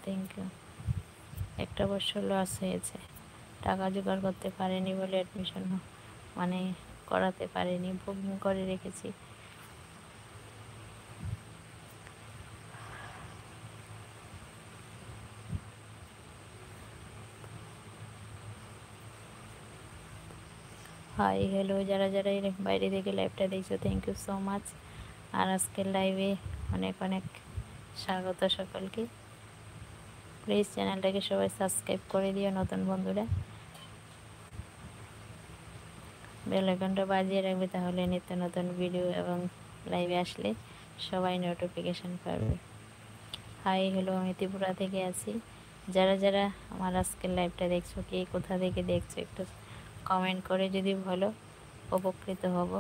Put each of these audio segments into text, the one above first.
Thank you. একটা বছর loss হয়েছে, টাকা জোগাড় করতে পারেনি বলে অ্যাডমিশন মানে করাতে পারিনি, বুকিং করে রেখেছি। হাই হ্যালো, যারা যারা এই বাইরে থেকে লাইভটা দেখছো থ্যাংক ইউ সো মাচ। আর আজকের লাইভে অনেক অনেক স্বাগত সকলকে। প্লিজ চ্যানেলটাকে সবাই সাবস্ক্রাইব করে দিও নতুন বন্ধুরা, বেল আইকনটা বাজিয়ে রাখবে, তাহলে নিত্য নতুন ভিডিও এবং লাইভে আসলে সবাই নোটিফিকেশান পাবে। হাই হ্যালো, আমি ত্রিপুরা থেকে আছি। যারা যারা আমার আজকের লাইভটা দেখছো, কে কোথা থেকে দেখছো একটু কমেন্ট করে যদি বলো, উপকৃত হব।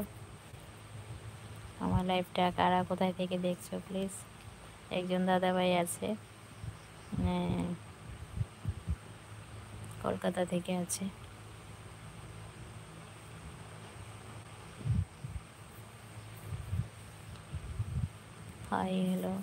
আমার লাইভটা কারা কোথায় থেকে দেখছো প্লিজ। একজন দাদাভাই আছে কলকাতা থেকে আছে। হাই হ্যালো,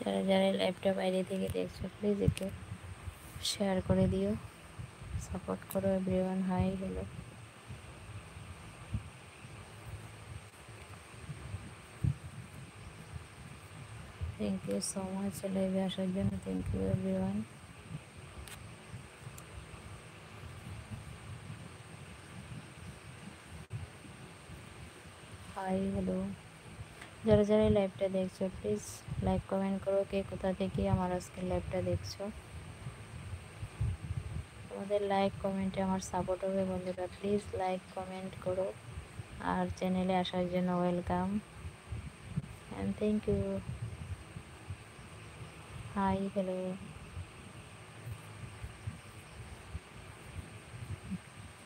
যারা যারা লাইভটা বাইরে থেকে দেখছো প্লিজ একটু শেয়ার করে দিও, সাপোর্ট করো everyone. Hi hello, thank you so much লাইভে আসার জন্য, thank you everyone. Hi hello, যারা যারা এই লাইভটা দেখছো প্লিজ লাইক কমেন্ট করো, কে কোথা থেকে আমার আজকের লাইভটা দেখছো। তোমাদের লাইক কমেন্টে আমার সাপোর্ট হবে বন্ধুরা, প্লিজ লাইক কমেন্ট করো। আর চ্যানেলে আসার জন্য welcome and thank you. Hi hello,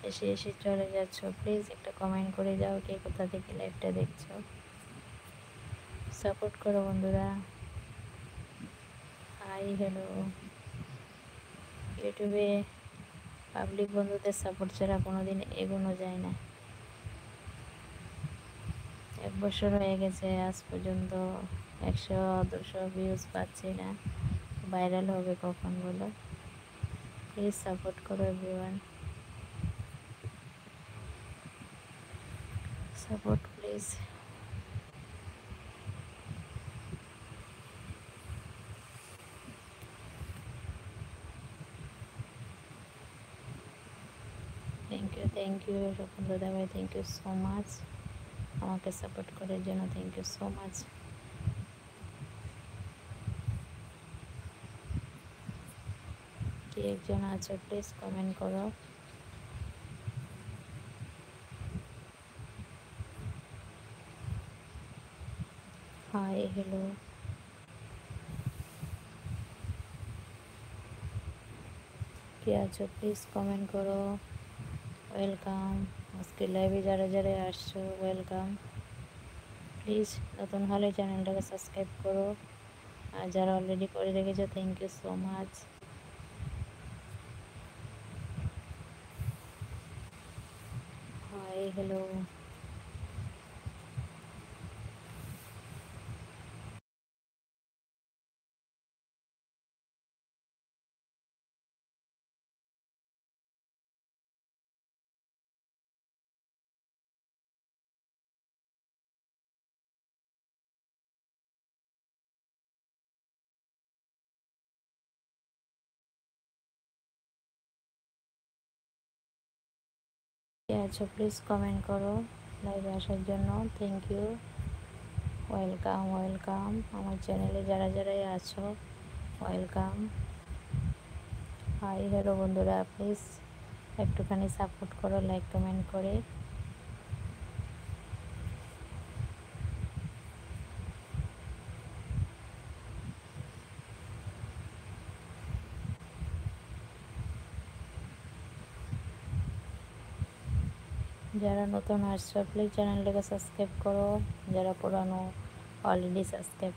এসে এসে চলে যাচ্ছ, প্লিজ একটা কমেন্ট করে যাও, কে কোথা থেকে লাইভটা দেখছো। সাপোর্ট করো বন্ধুরা। হাই হ্যালো, ইউটিউবে পাবলিক বন্ধুদের সাপোর্ট ছাড়া কোনোদিন এগোনো যায় না। 1 বছর হয়ে গেছে, আজ পর্যন্ত 100-200 ভিউজ পাচ্ছি না। ভাইরাল হবে কখন বলো? প্লিজ সাপোর্ট করো everyone, support please. Thank you রকম দাদা ভাই, থ্যাংক ইউ সো মাচ আমাকে সাপোর্ট করার জন্য, থ্যাংক ইউ সো মাচ। কে একজন আছো প্লিজ কমেন্ট করো। হাই হ্যালো, কে আছো প্লিজ কমেন্ট করো। ওয়েলকাম, আজকে লাইভে যারা যারা আসছো ওয়েলকাম। প্লিজ নতুন হলে চ্যানেলটাকে সাবস্ক্রাইব করো, আর যারা অলরেডি করে রেখেছো thank you so much. Hi hello, কে আছো প্লিজ কমেন্ট করো লাইভে আসার জন্য, থ্যাংক ইউ। ওয়েলকাম ওয়েলকাম, আমার চ্যানেলে যারা যারাই আছো ওয়েলকাম। হাই হ্যালো বন্ধুরা, প্লিজ একটুখানি সাপোর্ট করো লাইক কমেন্ট করে। যারা নতুন আসছো প্লিজ চ্যানেলটাকে সাবস্ক্রাইব করো, যারা পুরানো অলরেডি সাবস্ক্রাইব